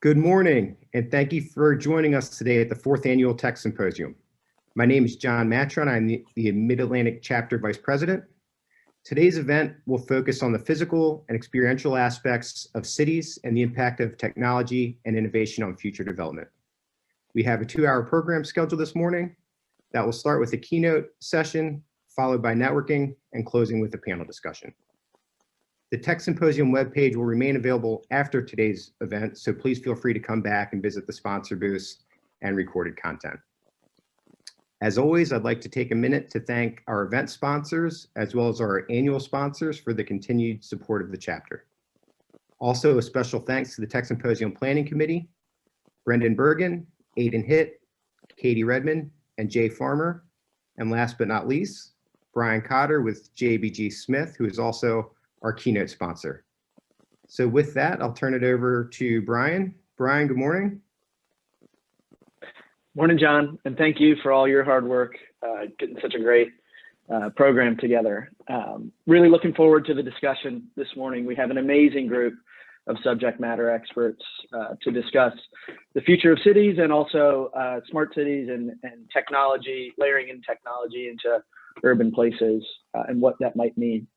Good morning, and thank you for joining us today at the 4th Annual Tech Symposium. My name is John Matron. I'm the Mid-Atlantic Chapter Vice President. Today's event will focus on the physical and experiential aspects of cities and the impact of technology and innovation on future development. We have a 2-hour program scheduled this morning that will start with a keynote session, followed by networking, and closing with a panel discussion. The Tech Symposium webpage will remain available after today's event, so please feel free to come back and visit the sponsor booths and recorded content. As always, I'd like to take a minute to thank our event sponsors, as well as our annual sponsors, for the continued support of the chapter. Also, a special thanks to the Tech Symposium Planning Committee, Brendan Bergen, Aidan Hitt, Katie Redmond, and Jay Farmer. And last but not least, Brian Cotter with JBG Smith, who is also our keynote sponsor. So with that, I'll turn it over to Brian. Brian, good morning. Morning, John, and thank you for all your hard work getting such a great program together. Really looking forward to the discussion this morning. We have an amazing group of subject matter experts to discuss the future of cities and also smart cities and technology, layering in technology into urban places and what that might mean.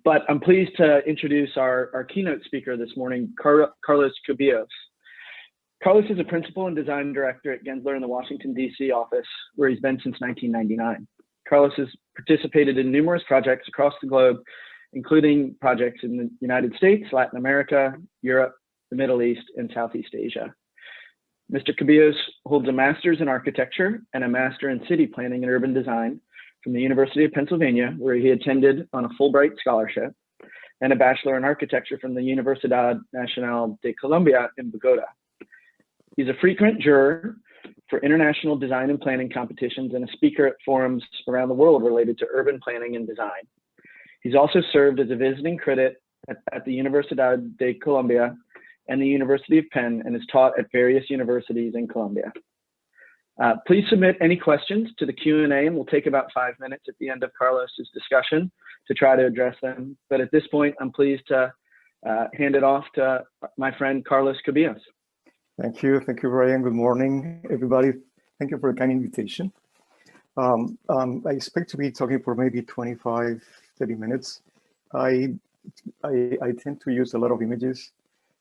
But I'm pleased to introduce our keynote speaker this morning, Carlos Cubillos. Carlos is a principal and design director at Gensler in the Washington, D.C. office, where he's been since 1999. Carlos has participated in numerous projects across the globe, including projects in the United States, Latin America, Europe, the Middle East, and Southeast Asia. Mr. Cubillos holds a master's in architecture and a master in city planning and urban design from the University of Pennsylvania, where he attended on a Fulbright scholarship, and a bachelor in architecture from the Universidad Nacional de Colombia in Bogota. He's a frequent juror for international design and planning competitions and a speaker at forums around the world related to urban planning and design. He's also served as a visiting critic at the Universidad de Colombia and the University of Penn, and has taught at various universities in Colombia. Please submit any questions to the Q&A, and we'll take about 5 minutes at the end of Carlos's discussion to try to address them. But at this point, I'm pleased to hand it off to my friend, Carlos Cubillos. Thank you, Brian. Good morning, everybody. Thank you for the kind invitation. I expect to be talking for maybe 25, 30 minutes. I tend to use a lot of images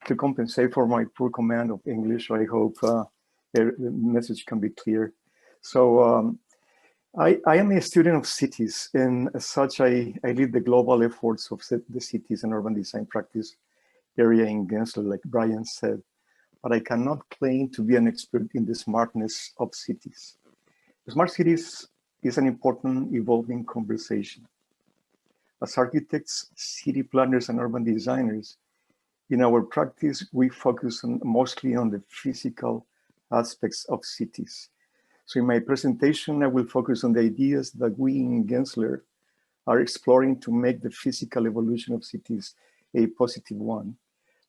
to compensate for my poor command of English. I hope the message can be clear. So I am a student of cities, and as such, I lead the global efforts of the cities and urban design practice area in Gensler, like Brian said. But I cannot claim to be an expert in the smartness of cities. Smart cities is an important evolving conversation. As architects, city planners, and urban designers, in our practice, we focus mostly on the physical aspects of cities. So in my presentation, I will focus on the ideas that we in Gensler are exploring to make the physical evolution of cities a positive one,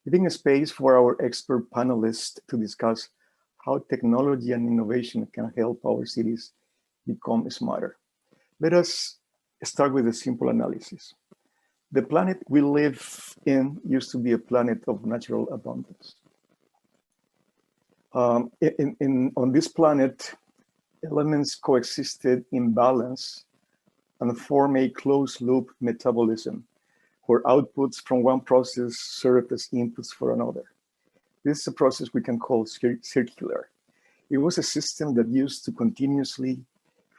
leaving a space for our expert panelists to discuss how technology and innovation can help our cities become smarter. Let us start with a simple analysis. The planet we live in used to be a planet of natural abundance. On this planet, elements coexisted in balance and form a closed-loop metabolism, where outputs from one process served as inputs for another. This is a process we can call circular. It was a system that used to continuously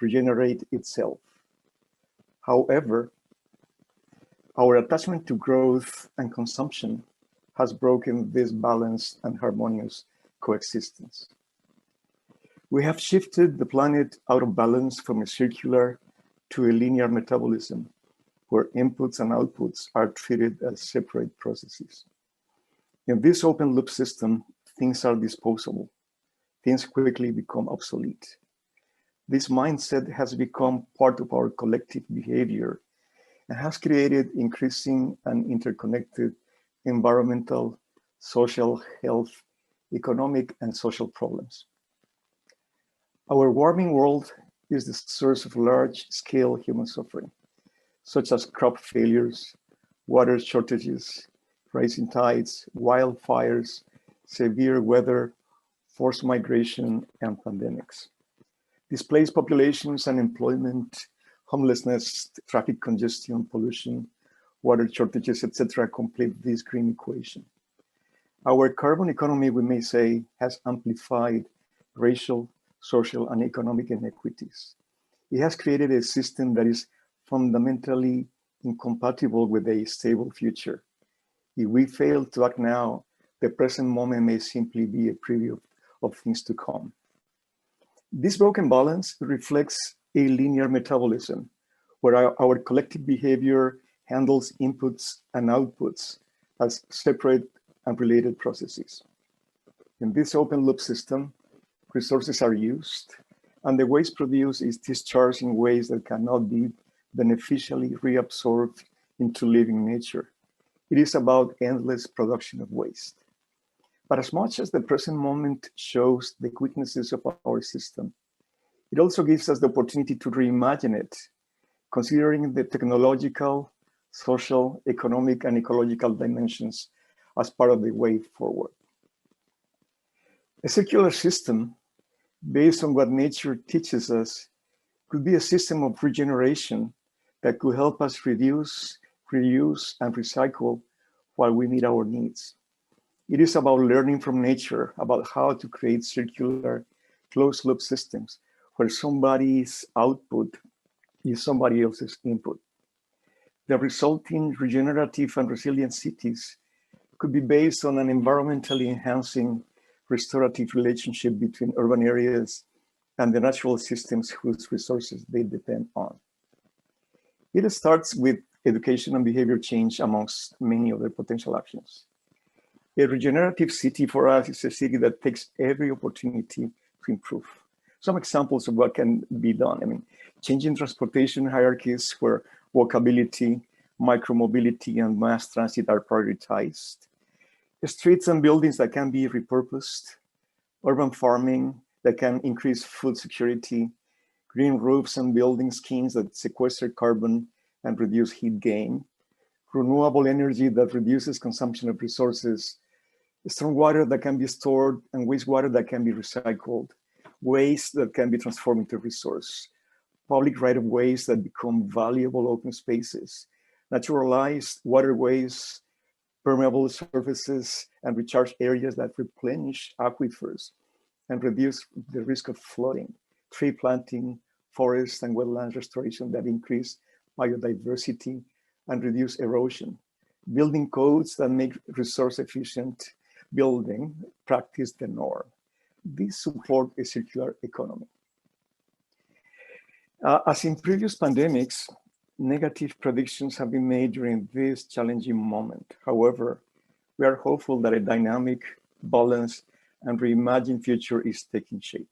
regenerate itself. However, our attachment to growth and consumption has broken this balanced and harmonious coexistence. We have shifted the planet out of balance from a circular to a linear metabolism, where inputs and outputs are treated as separate processes. In this open loop system, things are disposable. Things quickly become obsolete. This mindset has become part of our collective behavior and has created increasing and interconnected environmental, social, health, economic, and social problems. Our warming world is the source of large-scale human suffering, such as crop failures, water shortages, rising tides, wildfires, severe weather, forced migration, and pandemics. Displaced populations, unemployment, homelessness, traffic congestion, pollution, water shortages, etc., complete this green equation. Our carbon economy, we may say, has amplified racial, social, and economic inequities. It has created a system that is fundamentally incompatible with a stable future. If we fail to act now, the present moment may simply be a preview of things to come. This broken balance reflects a linear metabolism, where our collective behavior handles inputs and outputs as separate and related processes. In this open loop system, resources are used, and the waste produced is discharged in ways that cannot be beneficially reabsorbed into living nature. It is about endless production of waste. But as much as the present moment shows the weaknesses of our system, it also gives us the opportunity to reimagine it, considering the technological, social, economic, and ecological dimensions as part of the way forward. A circular system, based on what nature teaches us, could be a system of regeneration that could help us reduce, reuse, and recycle while we meet our needs. It is about learning from nature about how to create circular closed-loop systems where somebody's output is somebody else's input. The resulting regenerative and resilient cities could be based on an environmentally enhancing restorative relationship between urban areas and the natural systems whose resources they depend on. It starts with education and behavior change amongst many other potential actions. A regenerative city for us is a city that takes every opportunity to improve. Some examples of what can be done. I mean, changing transportation hierarchies where walkability, micromobility, and mass transit are prioritized. Streets and buildings that can be repurposed. Urban farming that can increase food security. Green roofs and building schemes that sequester carbon and reduce heat gain. Renewable energy that reduces consumption of resources. Stormwater that can be stored and wastewater that can be recycled. Waste that can be transformed into resource. Public right-of-ways that become valuable open spaces. Naturalized waterways, permeable surfaces, and recharge areas that replenish aquifers and reduce the risk of flooding. Tree planting, forest and wetland restoration that increase biodiversity and reduce erosion. Building codes that make resource-efficient building practice the norm. These support a circular economy. As in previous pandemics, negative predictions have been made during this challenging moment. However, we are hopeful that a dynamic, balanced, and reimagined future is taking shape.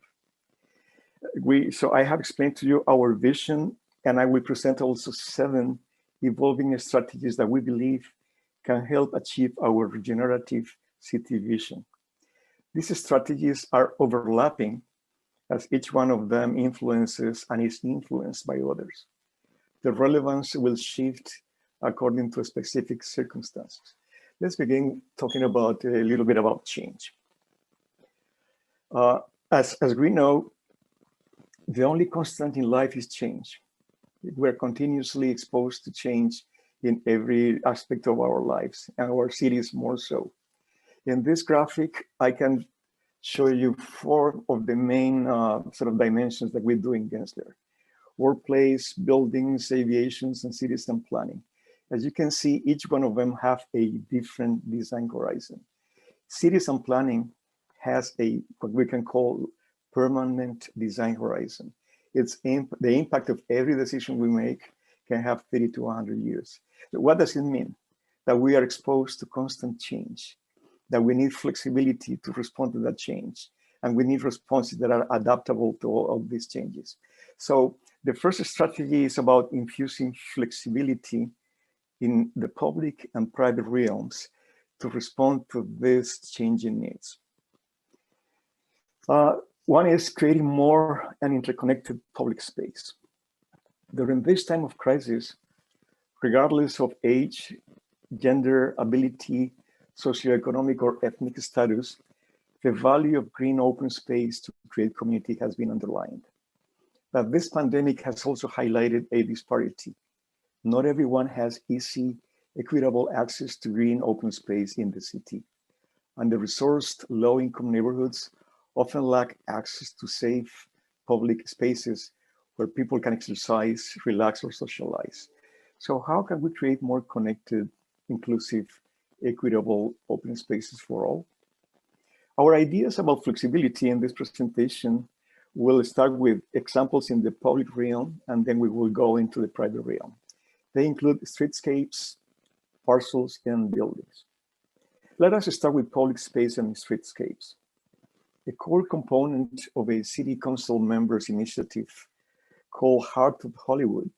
So I have explained to you our vision, and I will present also 7 evolving strategies that we believe can help achieve our regenerative city vision. These strategies are overlapping as each one of them influences and is influenced by others. The relevance will shift according to specific circumstances. Let's begin talking about a little bit about change. As we know, the only constant in life is change. We're continuously exposed to change in every aspect of our lives, and our cities more so. In this graphic, I can show you 4 of the main sort of dimensions that we're doing against there. Workplace, buildings, aviations, and cities and planning. As you can see, each one of them have a different design horizon. Cities and planning has what we can call permanent design horizon. It's the impact of every decision we make can have 30 to 100 years. So what does it mean? That we are exposed to constant change, that we need flexibility to respond to that change, and we need responses that are adaptable to all of these changes. So the first strategy is about infusing flexibility in the public and private realms to respond to these changing needs. One is creating more and interconnected public space. During this time of crisis, regardless of age, gender, ability, socioeconomic or ethnic status, the value of green open space to create community has been underlined. But this pandemic has also highlighted a disparity. Not everyone has easy, equitable access to green open space in the city. Under-resourced, low-income neighborhoods often lack access to safe public spaces where people can exercise, relax, or socialize. So how can we create more connected, inclusive, equitable open spaces for all? Our ideas about flexibility in this presentation will start with examples in the public realm, and then we will go into the private realm. They include streetscapes, parcels, and buildings. Let us start with public space and streetscapes. A core component of a city council members initiative called Heart of Hollywood.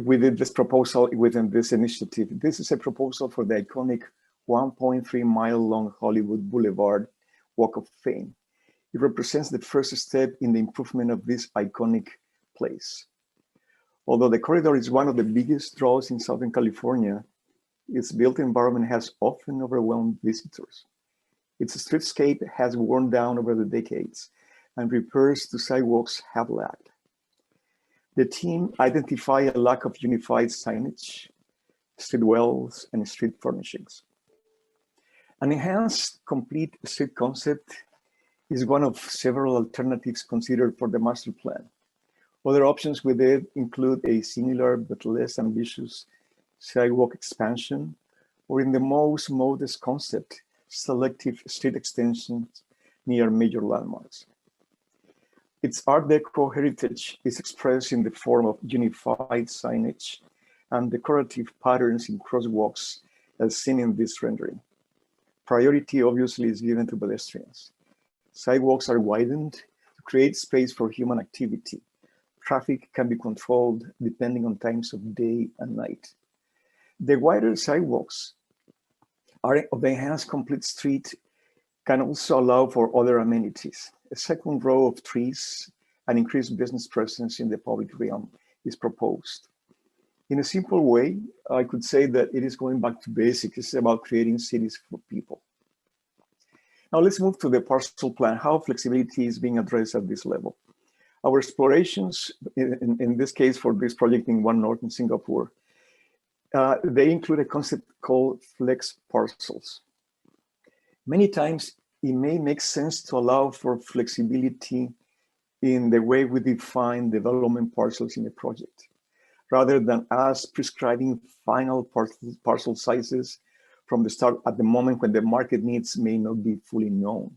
We did this proposal within this initiative. This is a proposal for the iconic 1.3 mile long Hollywood Boulevard Walk of Fame. It represents the first step in the improvement of this iconic place. Although the corridor is one of the biggest draws in Southern California, its built environment has often overwhelmed visitors. Its streetscape has worn down over the decades, and repairs to sidewalks have lagged. The team identified a lack of unified signage, street wells, and street furnishings. An enhanced complete street concept is one of several alternatives considered for the master plan. Other options with it include a similar but less ambitious sidewalk expansion, or in the most modest concept, selective street extensions near major landmarks. Its Art Deco heritage is expressed in the form of unified signage and decorative patterns in crosswalks as seen in this rendering. Priority obviously is given to pedestrians. Sidewalks are widened to create space for human activity. Traffic can be controlled depending on times of day and night. The wider sidewalks of the enhanced complete street can also allow for other amenities. A second row of trees and increased business presence in the public realm is proposed. In a simple way, I could say that it is going back to basics. It's about creating cities for people. Now let's move to the parcel plan, how flexibility is being addressed at this level. Our explorations, in this case for this project in One North in Singapore, they include a concept called flex parcels. Many times it may make sense to allow for flexibility in the way we define development parcels in a project, rather than us prescribing final parcel sizes from the start at the moment when the market needs may not be fully known.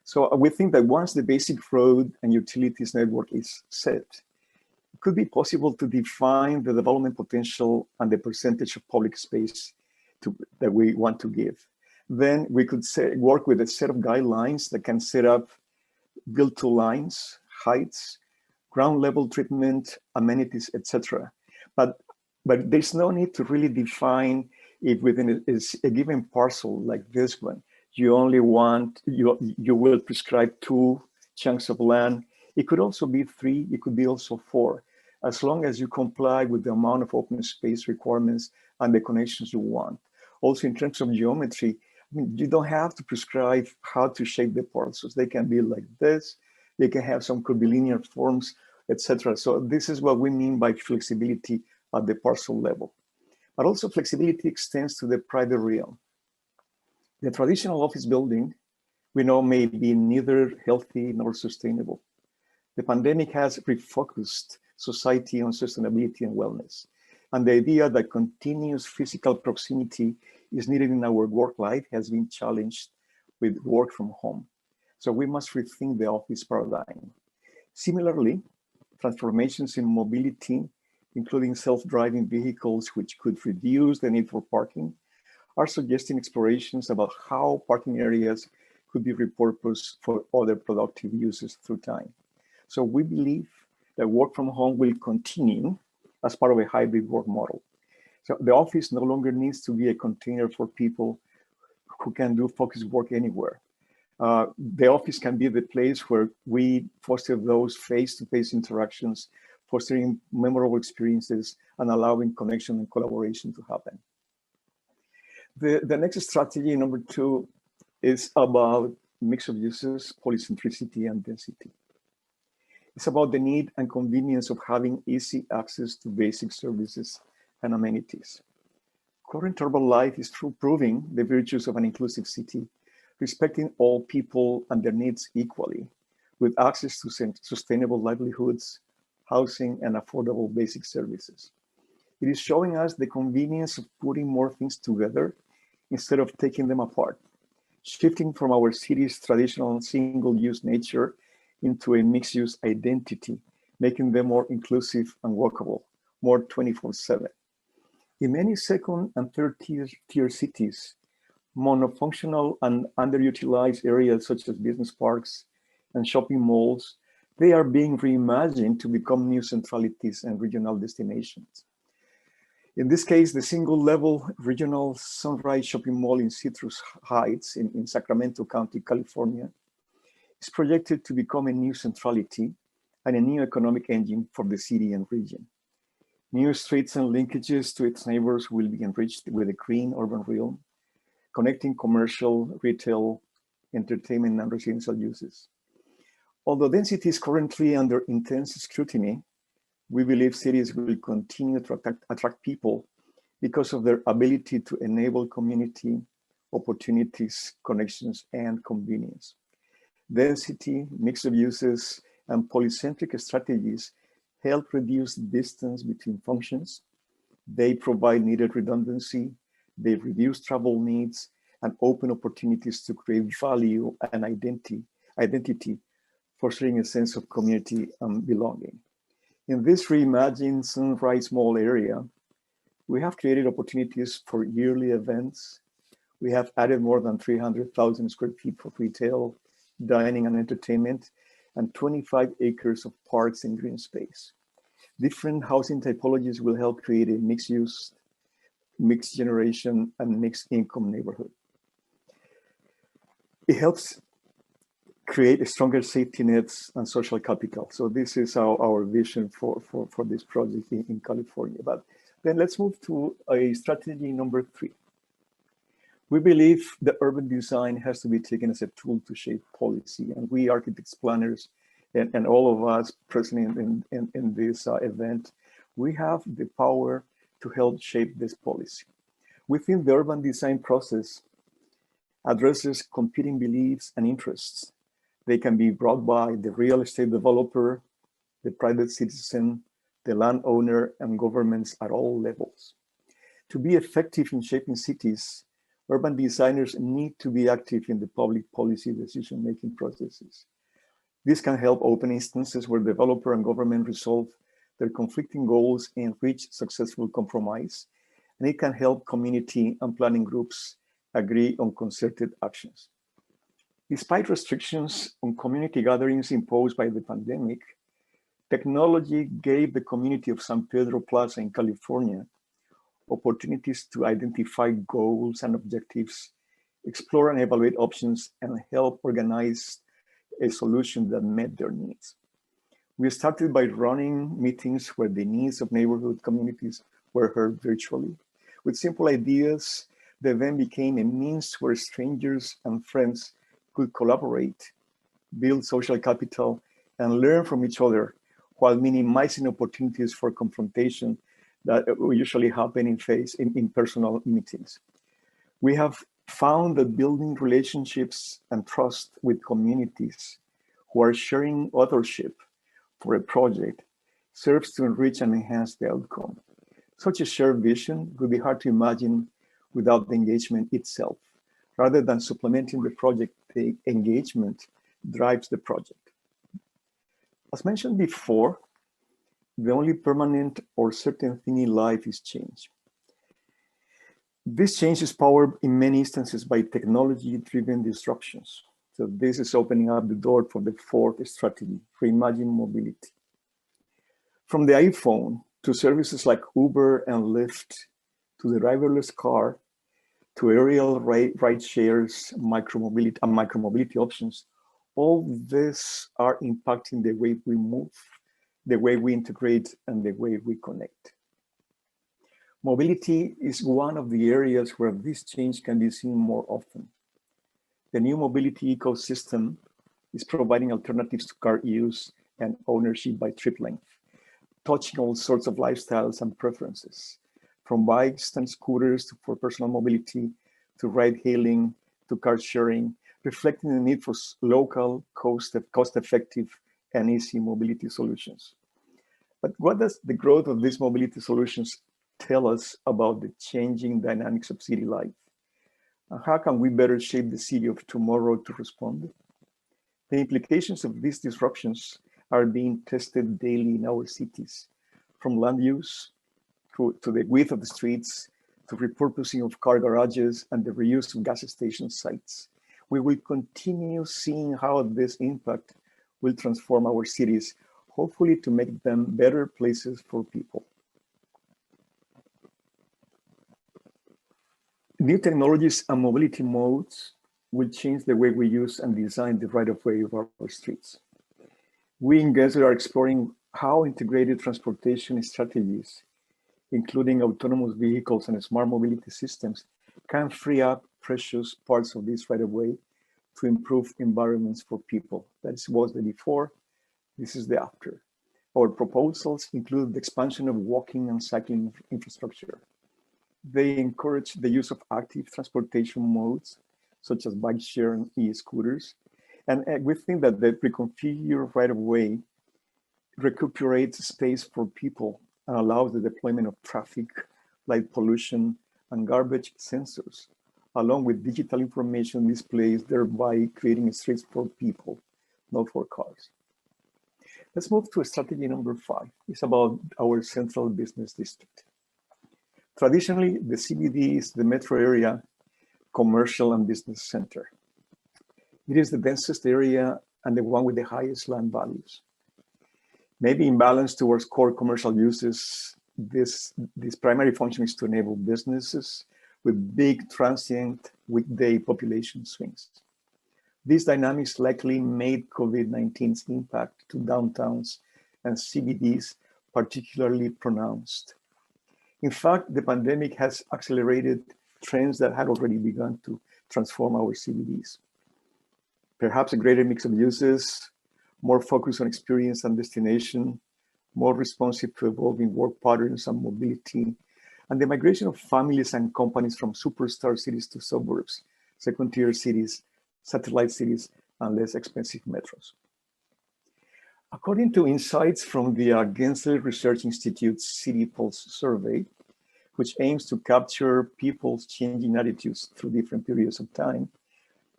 So we think that once the basic road and utilities network is set, it could be possible to define the development potential and the percentage of public space that we want to give. Then we could work with a set of guidelines that can set up build-to lines, heights, ground level treatment, amenities, etc. But there's no need to really define it within a given parcel like this one. You only want, you will prescribe 2 chunks of land. It could also be 3, it could be also 4, as long as you comply with the amount of open space requirements and the connections you want. Also in terms of geometry, I mean, you don't have to prescribe how to shape the parcels. They can be like this, they can have some curvilinear forms, etc. So this is what we mean by flexibility at the parcel level. But also flexibility extends to the private realm. The traditional office building, we know, may be neither healthy nor sustainable. The pandemic has refocused society on sustainability and wellness. And the idea that continuous physical proximity is needed in our work life has been challenged with work from home. So we must rethink the office paradigm. Similarly, transformations in mobility, including self-driving vehicles, which could reduce the need for parking, are suggesting explorations about how parking areas could be repurposed for other productive uses through time. So we believe that work from home will continue as part of a hybrid work model. So the office no longer needs to be a container for people who can do focused work anywhere. The office can be the place where we foster those face-to-face interactions, fostering memorable experiences and allowing connection and collaboration to happen. The next strategy, number 2, is about mix of uses, polycentricity, and density. It's about the need and convenience of having easy access to basic services and amenities. Current urban life is proving the virtues of an inclusive city, respecting all people and their needs equally, with access to sustainable livelihoods, housing, and affordable basic services. It is showing us the convenience of putting more things together instead of taking them apart, shifting from our city's traditional single-use nature into a mixed-use identity, making them more inclusive and walkable, more 24/7. In many second and third tier cities, monofunctional and underutilized areas such as business parks and shopping malls, they are being reimagined to become new centralities and regional destinations. In this case, the single-level regional Sunrise shopping mall in Citrus Heights in Sacramento County, California, is projected to become a new centrality and a new economic engine for the city and region. New streets and linkages to its neighbors will be enriched with a green urban realm, connecting commercial, retail, entertainment, and residential uses. Although density is currently under intense scrutiny, we believe cities will continue to attract people because of their ability to enable community, opportunities, connections, and convenience. Density, mix of uses, and polycentric strategies help reduce distance between functions. They provide needed redundancy, they reduce travel needs, and open opportunities to create value and identity, fostering a sense of community and belonging. In this reimagined Sunrise Mall area, we have created opportunities for yearly events. We have added more than 300,000 square feet for retail, dining, and entertainment, and 25 acres of parks and green space. Different housing typologies will help create a mixed use, mixed generation, and mixed income neighborhood. It helps create a stronger safety nets and social capital. So this is our vision for this project in California. But then let's move to a strategy number 3. We believe the urban design has to be taken as a tool to shape policy, and we architects, planners, and all of us present in this event, we have the power to help shape this policy. Within the urban design process addresses competing beliefs and interests. They can be brought by the real estate developer, the private citizen, the landowner, and governments at all levels. To be effective in shaping cities, urban designers need to be active in the public policy decision-making processes. This can help open instances where developer and government resolve their conflicting goals and reach successful compromise. And it can help community and planning groups agree on concerted actions. Despite restrictions on community gatherings imposed by the pandemic, technology gave the community of San Pedro Plaza in California opportunities to identify goals and objectives, explore and evaluate options, and help organize a solution that met their needs. We started by running meetings where the needs of neighborhood communities were heard virtually. With simple ideas, the event became a means where strangers and friends could collaborate, build social capital, and learn from each other while minimizing opportunities for confrontation that usually happen in personal meetings. We have found that building relationships and trust with communities who are sharing authorship for a project serves to enrich and enhance the outcome. Such a shared vision would be hard to imagine without the engagement itself. Rather than supplementing the project, the engagement drives the project. As mentioned before, the only permanent or certain thing in life is change. This change is powered in many instances by technology-driven disruptions. So this is opening up the door for the 4th strategy, reimagine mobility. From the iPhone to services like Uber and Lyft, to the driverless car, to aerial ride shares, micromobility options, all this are impacting the way we move, the way we integrate, and the way we connect. Mobility is one of the areas where this change can be seen more often. The new mobility ecosystem is providing alternatives to car use and ownership by trip length, touching all sorts of lifestyles and preferences, from bikes and scooters for personal mobility, to ride hailing, to car sharing, reflecting the need for local, cost-effective, and easy mobility solutions. But what does the growth of these mobility solutions tell us about the changing dynamics of city life? And how can we better shape the city of tomorrow to respond? The implications of these disruptions are being tested daily in our cities, from land use to the width of the streets, to repurposing of car garages and the reuse of gas station sites. We will continue seeing how this impact will transform our cities, hopefully to make them better places for people. New technologies and mobility modes will change the way we use and design the right-of-way of our streets. We in Gensler are exploring how integrated transportation strategies, including autonomous vehicles and smart mobility systems, can free up precious parts of this right-of-way to improve environments for people. That was the before, this is the after. Our proposals include the expansion of walking and cycling infrastructure. They encourage the use of active transportation modes, such as bike share and e-scooters. And we think that the reconfigured right-of-way recuperates space for people and allows the deployment of traffic, light pollution, and garbage sensors, along with digital information displays, thereby creating streets for people, not for cars. Let's move to strategy number 5. It's about our central business district. Traditionally, the CBD is the metro area commercial and business center. It is the densest area and the one with the highest land values. Maybe in balance towards core commercial uses, this primary function is to enable businesses with big transient weekday population swings. These dynamics likely made COVID-19's impact to downtowns and CBDs particularly pronounced. In fact, the pandemic has accelerated trends that had already begun to transform our CBDs. Perhaps a greater mix of uses, more focus on experience and destination, more responsive to evolving work patterns and mobility, and the migration of families and companies from superstar cities to suburbs, second-tier cities, satellite cities, and less expensive metros. According to insights from the Gensler Research Institute's City Pulse survey, which aims to capture people's changing attitudes through different periods of time,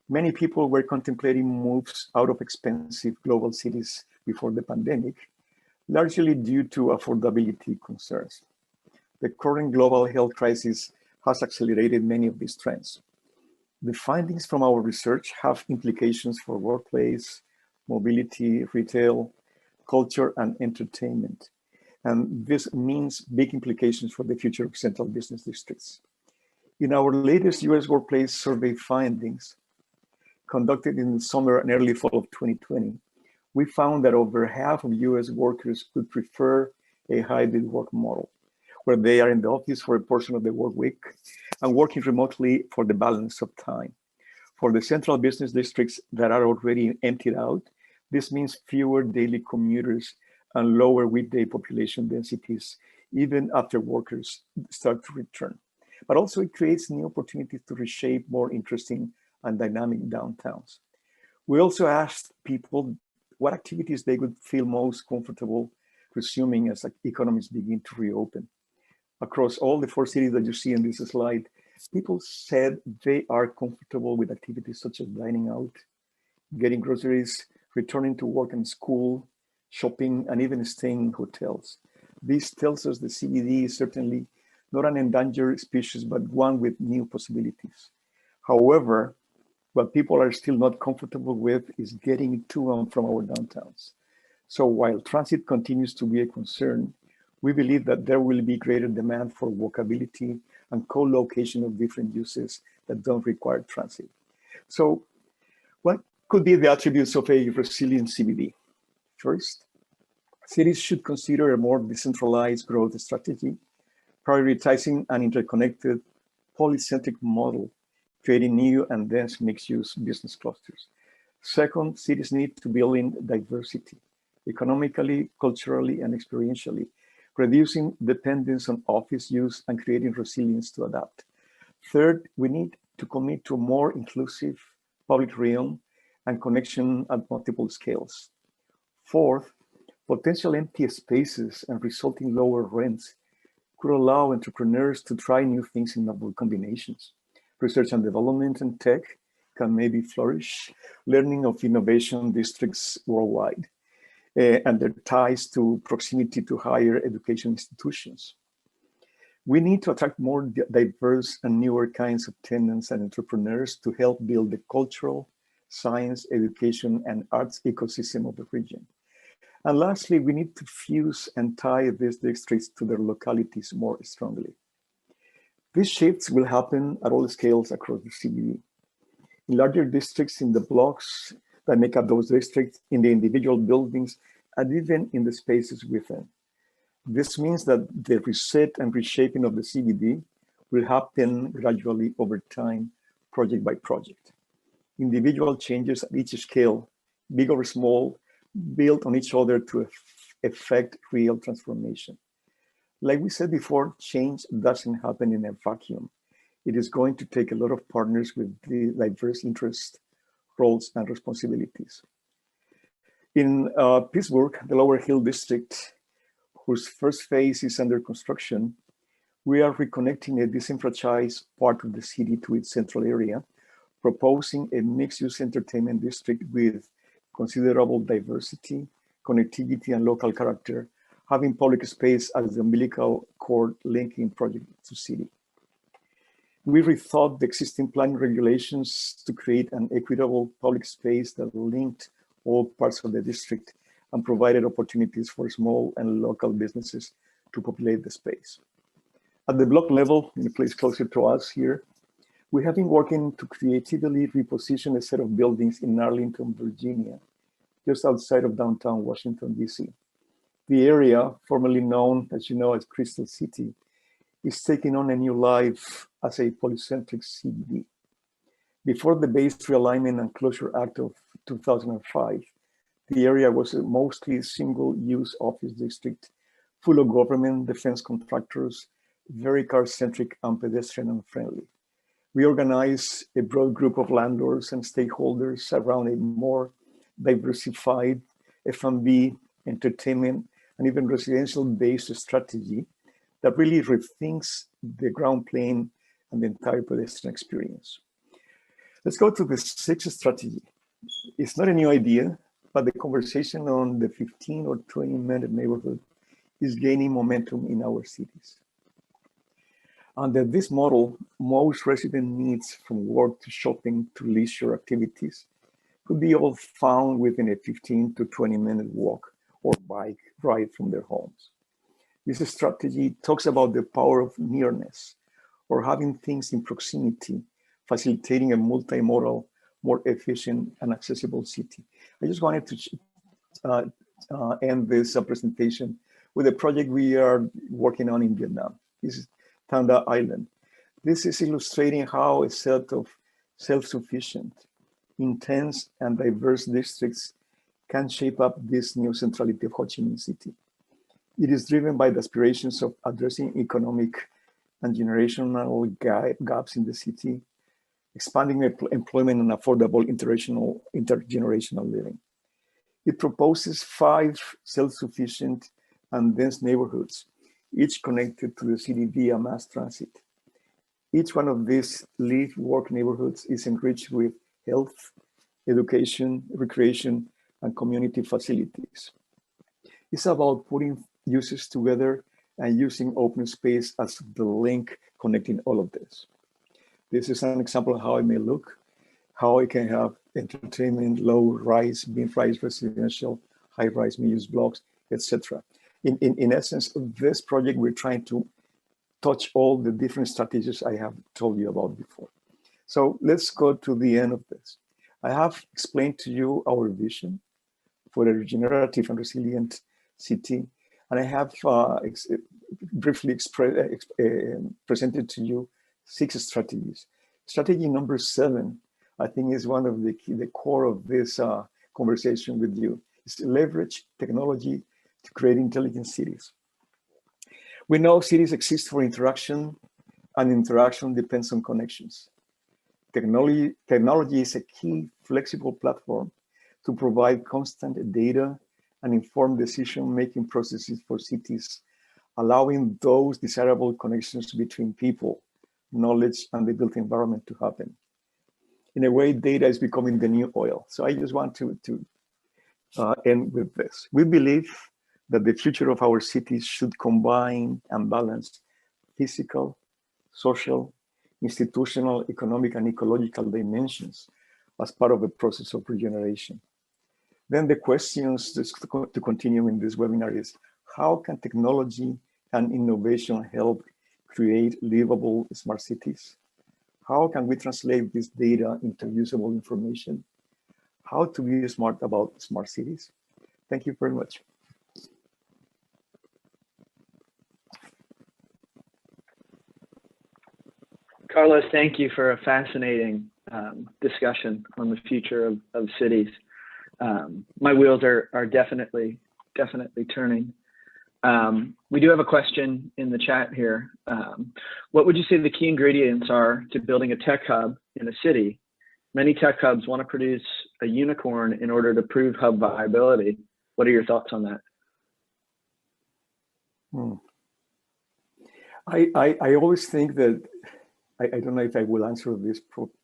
many people were contemplating moves out of expensive global cities before the pandemic, largely due to affordability concerns. The current global health crisis has accelerated many of these trends. The findings from our research have implications for workplace, mobility, retail, culture, and entertainment. And this means big implications for the future of central business districts. In our latest US workplace survey findings, conducted in the summer and early fall of 2020, we found that over half of US workers would prefer a hybrid work model, where they are in the office for a portion of the work week and working remotely for the balance of time. For the central business districts that are already emptied out, this means fewer daily commuters and lower weekday population densities, even after workers start to return. But also it creates new opportunities to reshape more interesting and dynamic downtowns. We also asked people what activities they would feel most comfortable resuming as economies begin to reopen. Across all the 4 cities that you see in this slide, people said they are comfortable with activities such as dining out, getting groceries, returning to work and school, shopping, and even staying in hotels. This tells us the CBD is certainly not an endangered species, but one with new possibilities. However, what people are still not comfortable with is getting to and from our downtowns. So while transit continues to be a concern, we believe that there will be greater demand for walkability and co-location of different uses that don't require transit. So what could be the attributes of a resilient CBD? First, cities should consider a more decentralized growth strategy, prioritizing an interconnected polycentric model, creating new and dense mixed-use business clusters. Second, cities need to build in diversity, economically, culturally, and experientially, reducing dependence on office use and creating resilience to adapt. Third, we need to commit to a more inclusive public realm and connection at multiple scales. Fourth, potential empty spaces and resulting lower rents could allow entrepreneurs to try new things in novel combinations. Research and development and tech can maybe flourish, learning of innovation districts worldwide, and their ties to proximity to higher education institutions. We need to attract more diverse and newer kinds of tenants and entrepreneurs to help build the cultural, science, education, and arts ecosystem of the region. And lastly, we need to fuse and tie these districts to their localities more strongly. These shifts will happen at all scales across the CBD. In larger districts, in the blocks that make up those districts, in the individual buildings, and even in the spaces within. This means that the reset and reshaping of the CBD will happen gradually over time, project by project. Individual changes at each scale, big or small, build on each other to effect real transformation. Like we said before, change doesn't happen in a vacuum. It is going to take a lot of partners with the diverse interests, roles, and responsibilities. In Pittsburgh, the Lower Hill District, whose first phase is under construction, we are reconnecting a disenfranchised part of the city to its central area, proposing a mixed-use entertainment district with considerable diversity, connectivity, and local character, having public space as the umbilical cord linking project to city. We rethought the existing planning regulations to create an equitable public space that linked all parts of the district and provided opportunities for small and local businesses to populate the space. At the block level, in a place closer to us here, we have been working to creatively reposition a set of buildings in Arlington, Virginia, just outside of downtown Washington, D.C. The area, formerly known, as you know, as Crystal City, is taking on a new life as a polycentric CBD. Before the Base Realignment and Closure Act of 2005, the area was a mostly single-use office district, full of government defense contractors, very car-centric and pedestrian-unfriendly. We organized a broad group of landlords and stakeholders around a more diversified F&B, entertainment, and even residential-based strategy that really rethinks the ground plane and the entire pedestrian experience. Let's go to the sixth strategy. It's not a new idea, but the conversation on the 15 or 20-minute neighborhood is gaining momentum in our cities. Under this model, most resident needs from work to shopping to leisure activities could be all found within a 15 to 20-minute walk or bike ride from their homes. This strategy talks about the power of nearness or having things in proximity, facilitating a multimodal, more efficient and accessible city. I just wanted to end this presentation with a project we are working on in Vietnam. This is Tanda Island. This is illustrating how a set of self-sufficient, intense and diverse districts can shape up this new centrality of Ho Chi Minh City. It is driven by the aspirations of addressing economic and generational gaps in the city, expanding employment and affordable intergenerational living. It proposes 5 self-sufficient and dense neighborhoods, each connected to the city via mass transit. Each one of these live-work neighborhoods is enriched with health, education, recreation, and community facilities. It's about putting uses together and using open space as the link connecting all of this. This is an example of how it may look, how it can have entertainment, low-rise, beam-rise residential, high-rise mixed-use blocks, etc. In essence, this project, we're trying to touch all the different strategies I have told you about before. So let's go to the end of this. I have explained to you our vision for a regenerative and resilient city, and I have briefly presented to you 6 strategies. Strategy number 7, I think, is one of the core of this conversation with you. Is to leverage technology to create intelligent cities. We know cities exist for interaction, and interaction depends on connections. Technology is a key flexible platform to provide constant data and informed decision-making processes for cities, allowing those desirable connections between people, knowledge, and the built environment to happen. In a way, data is becoming the new oil. So I just want to end with this. We believe that the future of our cities should combine and balance physical, social, institutional, economic, and ecological dimensions as part of the process of regeneration. Then the questions to continue in this webinar is, how can technology and innovation help create livable smart cities? How can we translate this data into usable information? How to be smart about smart cities? Thank you very much. Carlos, thank you for a fascinating discussion on the future of cities. My wheels are definitely turning. We do have a question in the chat here. What would you say the key ingredients are to building a tech hub in a city? Many tech hubs want to produce a unicorn in order to prove hub viability. What are your thoughts on that? I always think that, I don't know if I will answer this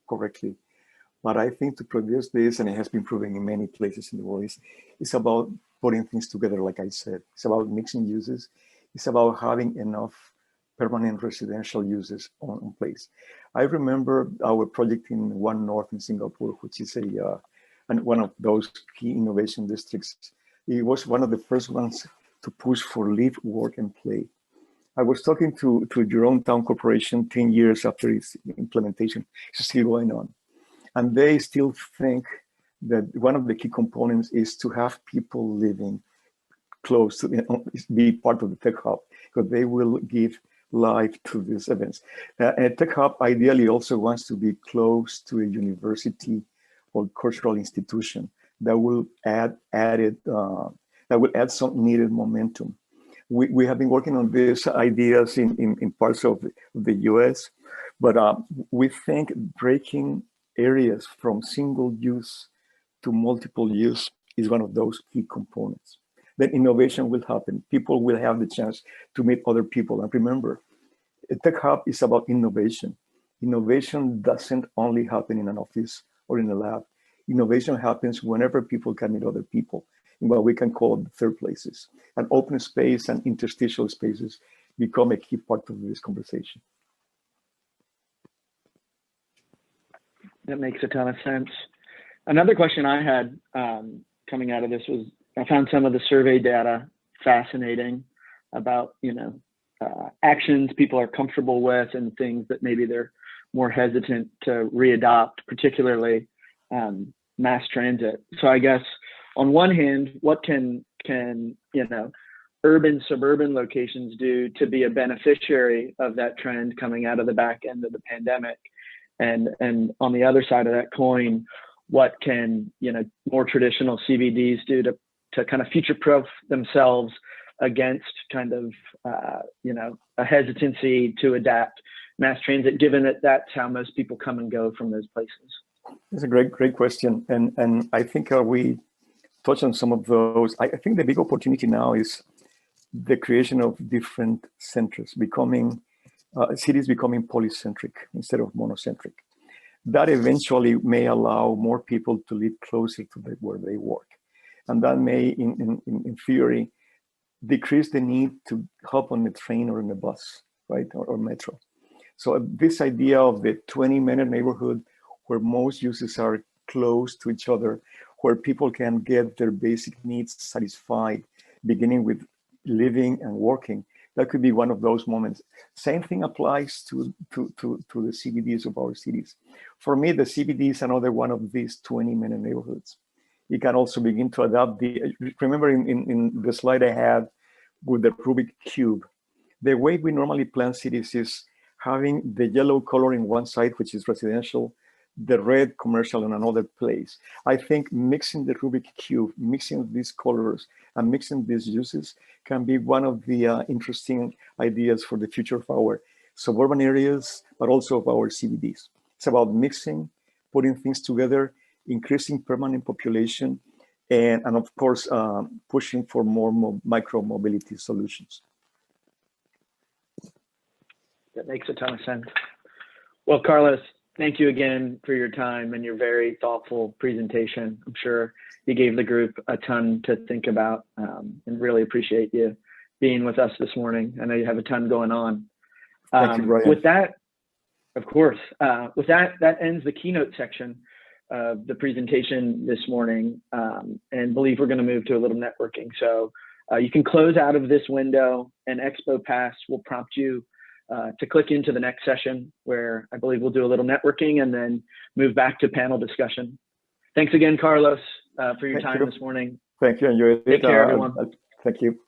correctly, but I think to produce this, and it has been proven in many places in the world, it's about putting things together, like I said. It's about mixing uses. It's about having enough permanent residential uses on place. I remember our project in One North in Singapore, which is one of those key innovation districts. It was one of the first ones to push for live, work, and play. I was talking to your own town corporation 10 years after its implementation. It's still going on. And they still think that one of the key components is to have people living close to, be part of the tech hub, because they will give life to these events. A tech hub ideally also wants to be close to a university or cultural institution that will add some needed momentum. We have been working on these ideas in parts of the US, but we think breaking areas from single use to multiple use is one of those key components. Then innovation will happen. People will have the chance to meet other people. And remember, a tech hub is about innovation. Innovation doesn't only happen in an office or in a lab. Innovation happens whenever people can meet other people in what we can call third places. And open space and interstitial spaces become a key part of this conversation. That makes a ton of sense. Another question I had coming out of this was, I found some of the survey data fascinating about, actions people are comfortable with and things that maybe they're more hesitant to readopt, particularly mass transit. So I guess on one hand, what can urban, suburban locations do to be a beneficiary of that trend coming out of the back end of the pandemic? And on the other side of that coin, what can more traditional CBDs do to kind of future-proof themselves against kind of a hesitancy to adapt mass transit, given that that's how most people come and go from those places? It's a great question, and I think we touched on some of those. I think the big opportunity now is the creation of different centers, cities becoming polycentric instead of monocentric. That eventually may allow more people to live closer to where they work. And that may, in theory, decrease the need to hop on the train or in the bus, right, or metro. So this idea of the 20-minute neighborhood where most uses are close to each other, where people can get their basic needs satisfied, beginning with living and working, that could be one of those moments. Same thing applies to the CBDs of our cities. For me, the CBD is another one of these 20-minute neighborhoods. You can also begin to adapt remember in the slide I had with the Rubik Cube, The way we normally plan cities is having the yellow color in one side, which is residential, the red commercial in another place. I think mixing the Rubik cube, mixing these colors and mixing these uses can be one of the interesting ideas for the future of our suburban areas, but also of our CBDs. It's about mixing, putting things together, increasing permanent population, and of course, pushing for more micro mobility solutions. That makes a ton of sense. Well, Carlos, thank you again for your time and your very thoughtful presentation. I'm sure you gave the group a ton to think about, and really appreciate you being with us this morning. I know you have a ton going on. Thank you, Brian. With that, of course, with that ends the keynote section of the presentation this morning, and believe we're going to move to a little networking. So you can close out of this window, and Expo Pass will prompt you to click into the next session, where I believe we'll do a little networking and then move back to panel discussion. Thanks again, Carlos, for your time this morning. Thank you. Enjoy it. Take care, everyone. Thank you.